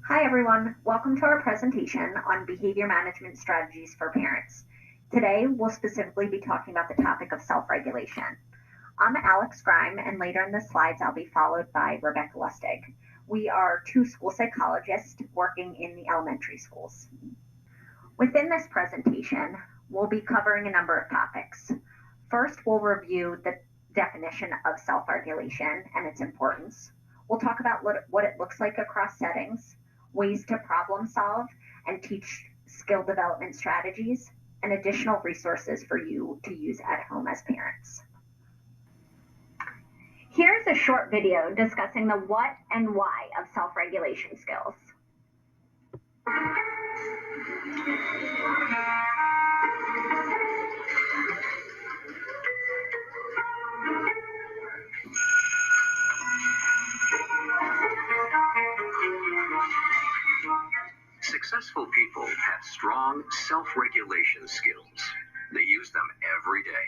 Hi everyone, welcome to our presentation on behavior management strategies for parents. Today we'll specifically be talking about the topic of self-regulation. I'm Alex Grime, and later in the slides I'll be followed by Rebecca Lustig. We are two school psychologists working in the elementary schools. Within this presentation, we'll be covering a number of topics. First, we'll review the definition of self-regulation and its importance. We'll talk about what it looks like across settings, ways to problem solve and teach skill development strategies, and additional resources for you to use at home as parents. Here's a short video discussing the what and why of self-regulation skills. Successful people have strong self-regulation skills. They use them every day.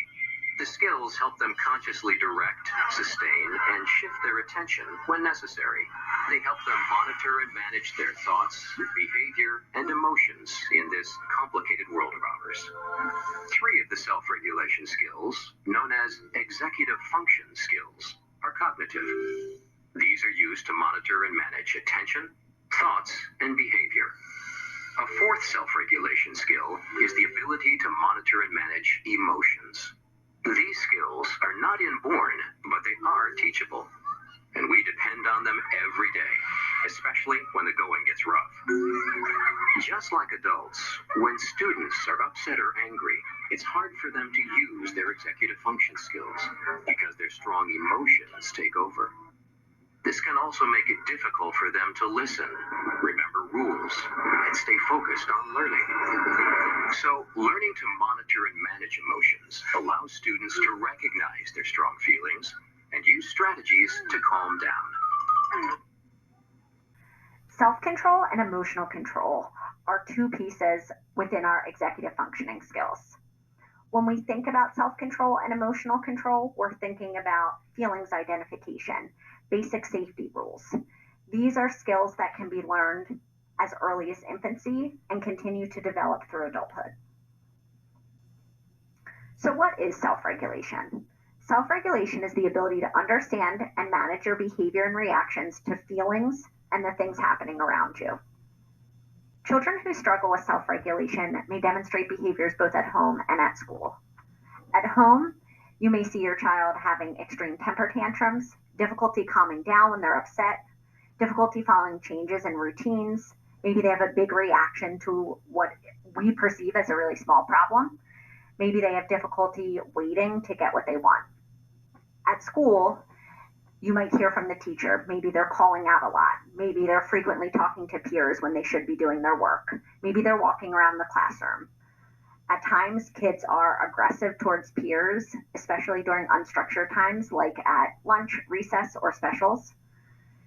The skills help them consciously direct, sustain, and shift their attention when necessary. They help them monitor and manage their thoughts, behavior, and emotions in this complicated world of ours. Three of the self-regulation skills, known as executive function skills, are cognitive. These are used to monitor and manage attention, thoughts, and behavior. A fourth self-regulation skill is the ability to monitor and manage emotions. These skills are not inborn, but they are teachable, and we depend on them every day, especially when the going gets rough. Just like adults, when students are upset or angry, it's hard for them to use their executive function skills because their strong emotions take over. This can also make it difficult for them to listen, remember rules, and stay focused on learning. So, learning to monitor and manage emotions allows students to recognize their strong feelings and use strategies to calm down. Self-control and emotional control are two pieces within our executive functioning skills. When we think about self-control and emotional control, we're thinking about feelings identification, basic safety rules. These are skills that can be learned as early as infancy and continue to develop through adulthood. So what is self-regulation? Self-regulation is the ability to understand and manage your behavior and reactions to feelings and the things happening around you. Children who struggle with self-regulation may demonstrate behaviors both at home and at school. At home, you may see your child having extreme temper tantrums, difficulty calming down when they're upset, difficulty following changes in routines. Maybe they have a big reaction to what we perceive as a really small problem. Maybe they have difficulty waiting to get what they want. At school, you might hear from the teacher. Maybe they're calling out a lot. Maybe they're frequently talking to peers when they should be doing their work. Maybe they're walking around the classroom. At times, kids are aggressive towards peers, especially during unstructured times like at lunch, recess, or specials.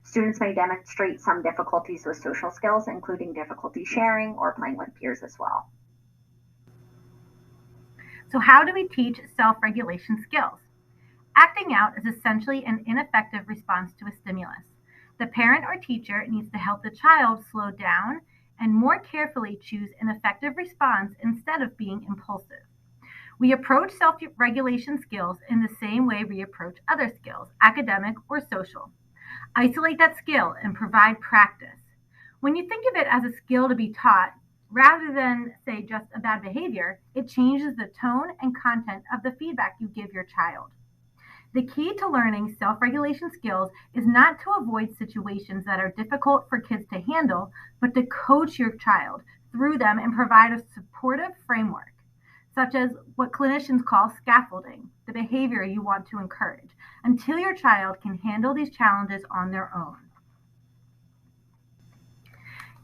Students may demonstrate some difficulties with social skills, including difficulty sharing or playing with peers as well. So how do we teach self-regulation skills? Acting out is essentially an ineffective response to a stimulus. The parent or teacher needs to help the child slow down and more carefully choose an effective response instead of being impulsive. We approach self-regulation skills in the same way we approach other skills, academic or social. Isolate that skill and provide practice. When you think of it as a skill to be taught, rather than, say, just a bad behavior, it changes the tone and content of the feedback you give your child. The key to learning self-regulation skills is not to avoid situations that are difficult for kids to handle, but to coach your child through them and provide a supportive framework, such as what clinicians call scaffolding, the behavior you want to encourage, until your child can handle these challenges on their own.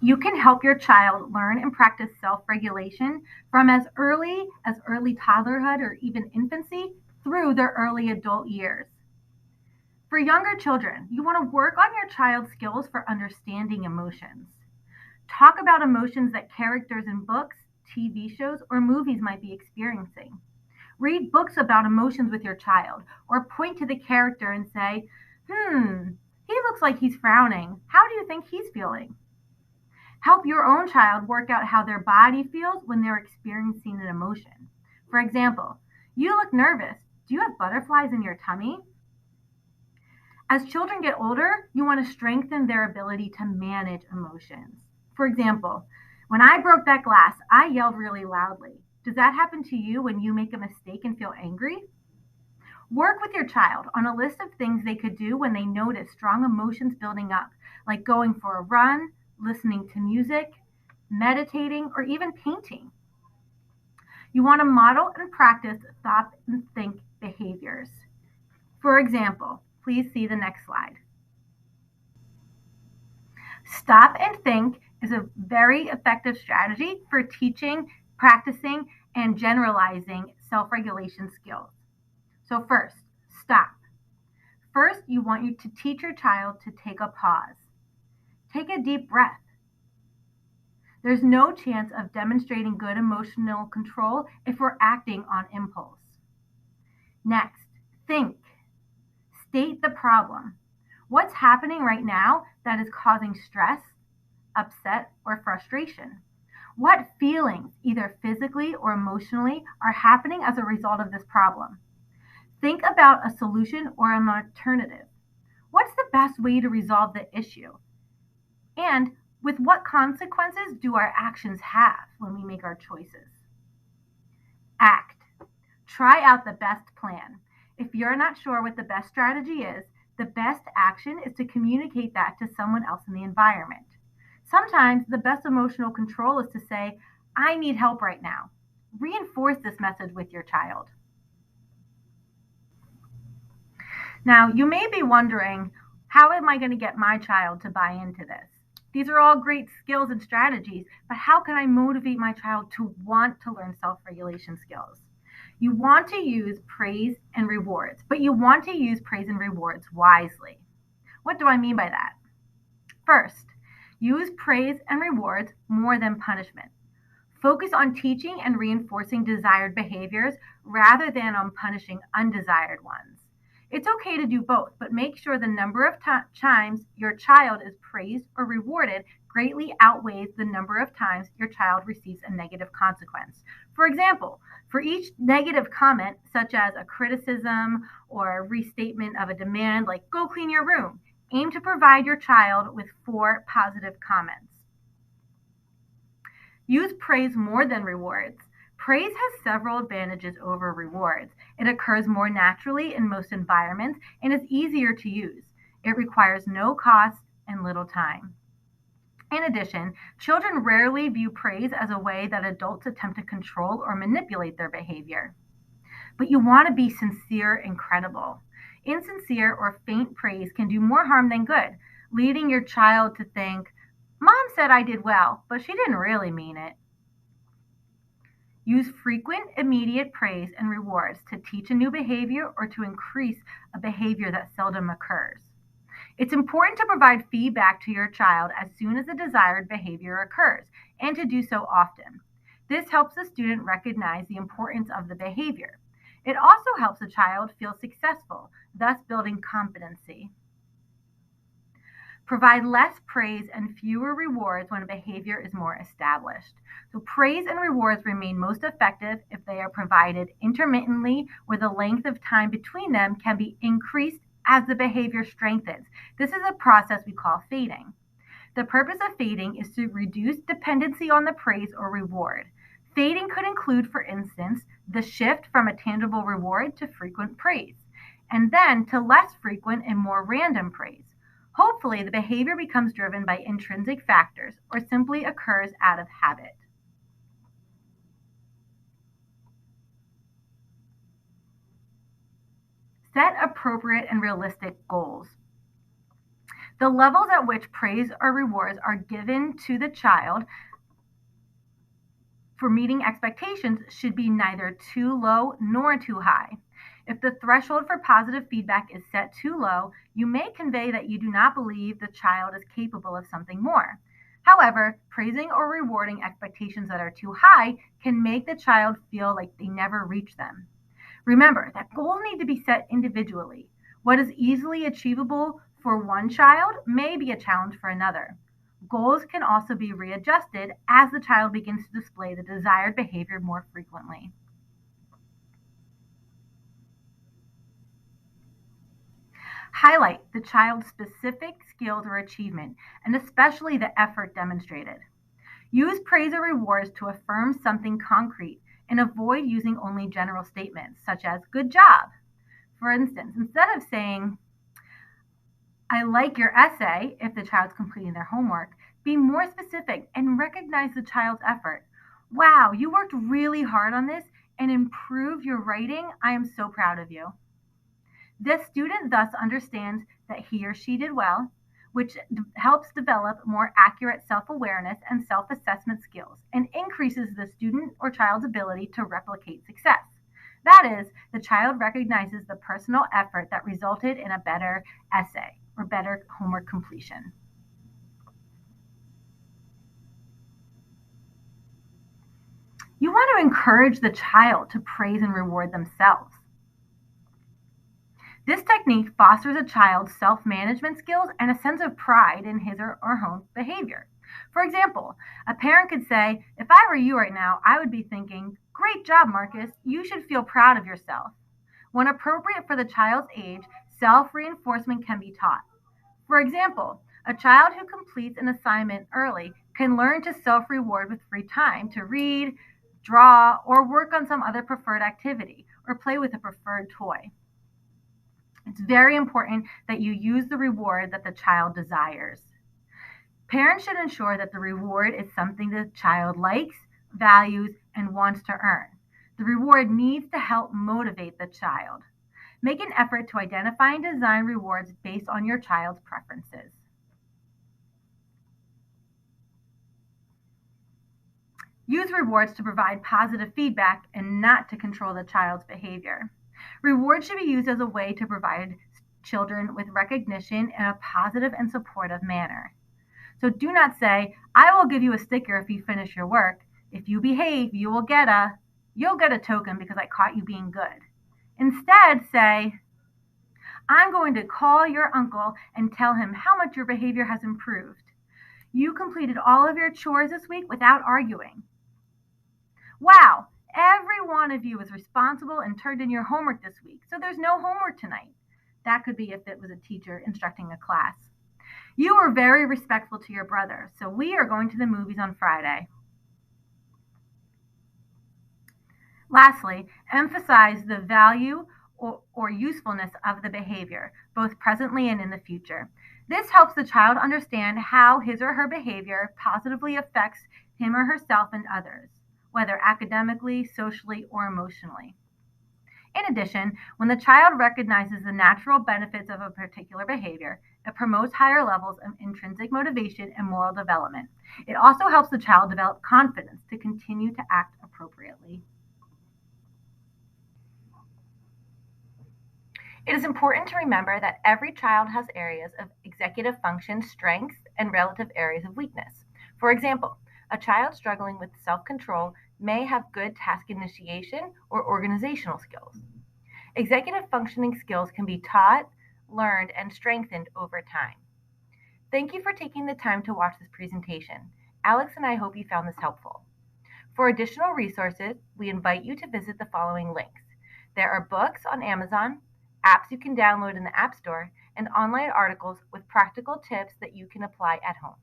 You can help your child learn and practice self-regulation from as early toddlerhood or even infancy through their early adult years. For younger children, you want to work on your child's skills for understanding emotions. Talk about emotions that characters in books, TV shows, or movies might be experiencing. Read books about emotions with your child, or point to the character and say, he looks like he's frowning. How do you think he's feeling? Help your own child work out how their body feels when they're experiencing an emotion. For example, you look nervous. Do you have butterflies in your tummy? As children get older, you want to strengthen their ability to manage emotions. For example, when I broke that glass, I yelled really loudly. Does that happen to you when you make a mistake and feel angry? Work with your child on a list of things they could do when they notice strong emotions building up, like going for a run, listening to music, meditating, or even painting. You want to model and practice stop and think behaviors. For example, please see the next slide. Stop and think is a very effective strategy for teaching, practicing, and generalizing self-regulation skills. So first, stop. First, you want you to teach your child to take a pause. Take a deep breath. There's no chance of demonstrating good emotional control if we're acting on impulse. Next, think. State the problem. What's happening right now that is causing stress, upset, or frustration? What feelings, either physically or emotionally, are happening as a result of this problem? Think about a solution or an alternative. What's the best way to resolve the issue? And with what consequences do our actions have when we make our choices? Act. Try out the best plan. If you're not sure what the best strategy is, the best action is to communicate that to someone else in the environment. Sometimes the best emotional control is to say, I need help right now. Reinforce this message with your child. Now, you may be wondering, how am I going to get my child to buy into this? These are all great skills and strategies, but how can I motivate my child to want to learn self-regulation skills? You want to use praise and rewards, but you want to use praise and rewards wisely. What do I mean by that? First, use praise and rewards more than punishment. Focus on teaching and reinforcing desired behaviors rather than on punishing undesired ones. It's okay to do both, but make sure the number of times your child is praised or rewarded greatly outweighs the number of times your child receives a negative consequence. For example, for each negative comment, such as a criticism or a restatement of a demand like go clean your room, aim to provide your child with 4 positive comments. Use praise more than rewards. Praise has several advantages over rewards. It occurs more naturally in most environments and is easier to use. It requires no cost and little time. In addition, children rarely view praise as a way that adults attempt to control or manipulate their behavior. But you want to be sincere and credible. Insincere or faint praise can do more harm than good, leading your child to think, Mom said I did well, but she didn't really mean it. Use frequent, immediate praise and rewards to teach a new behavior or to increase a behavior that seldom occurs. It's important to provide feedback to your child as soon as the desired behavior occurs, and to do so often. This helps the student recognize the importance of the behavior. It also helps the child feel successful, thus building competency. Provide less praise and fewer rewards when a behavior is more established. So praise and rewards remain most effective if they are provided intermittently, where the length of time between them can be increased as the behavior strengthens. This is a process we call fading. The purpose of fading is to reduce dependency on the praise or reward. Fading could include, for instance, the shift from a tangible reward to frequent praise, and then to less frequent and more random praise. Hopefully, the behavior becomes driven by intrinsic factors or simply occurs out of habit. Set appropriate and realistic goals. The levels at which praise or rewards are given to the child for meeting expectations should be neither too low nor too high. If the threshold for positive feedback is set too low, you may convey that you do not believe the child is capable of something more. However, praising or rewarding expectations that are too high can make the child feel like they never reach them. Remember that goals need to be set individually. What is easily achievable for one child may be a challenge for another. Goals can also be readjusted as the child begins to display the desired behavior more frequently. Highlight the child's specific skills or achievement, and especially the effort demonstrated. Use praise or rewards to affirm something concrete and avoid using only general statements such as good job. For instance, instead of saying, I like your essay if the child's completing their homework, be more specific and recognize the child's effort. Wow, you worked really hard on this and improved your writing. I am so proud of you. The student thus understands that he or she did well, which helps develop more accurate self-awareness and self-assessment skills and increases the student or child's ability to replicate success. That is, the child recognizes the personal effort that resulted in a better essay or better homework completion. You want to encourage the child to praise and reward themselves. This technique fosters a child's self-management skills and a sense of pride in his or her own behavior. For example, a parent could say, if I were you right now, I would be thinking, great job, Marcus, you should feel proud of yourself. When appropriate for the child's age, self-reinforcement can be taught. For example, a child who completes an assignment early can learn to self-reward with free time to read, draw, or work on some other preferred activity, or play with a preferred toy. It's very important that you use the reward that the child desires. Parents should ensure that the reward is something the child likes, values, and wants to earn. The reward needs to help motivate the child. Make an effort to identify and design rewards based on your child's preferences. Use rewards to provide positive feedback and not to control the child's behavior. Rewards should be used as a way to provide children with recognition in a positive and supportive manner. So do not say, I will give you a sticker if you finish your work. If you behave, you'll get a token because I caught you being good. Instead, say, I'm going to call your uncle and tell him how much your behavior has improved. You completed all of your chores this week without arguing. Wow, every one of you is responsible and turned in your homework this week, so there's no homework tonight. That could be if it was a teacher instructing a class. You were very respectful to your brother, so we are going to the movies on Friday. Lastly, emphasize the value or usefulness of the behavior, both presently and in the future. This helps the child understand how his or her behavior positively affects him or herself and others, whether academically, socially, or emotionally. In addition, when the child recognizes the natural benefits of a particular behavior, it promotes higher levels of intrinsic motivation and moral development. It also helps the child develop confidence to continue to act appropriately. It is important to remember that every child has areas of executive function strengths and relative areas of weakness. For example, a child struggling with self-control may have good task initiation or organizational skills. Executive functioning skills can be taught, learned, and strengthened over time. Thank you for taking the time to watch this presentation. Alex and I hope you found this helpful. For additional resources, we invite you to visit the following links. There are books on Amazon, apps you can download in the App Store, and online articles with practical tips that you can apply at home.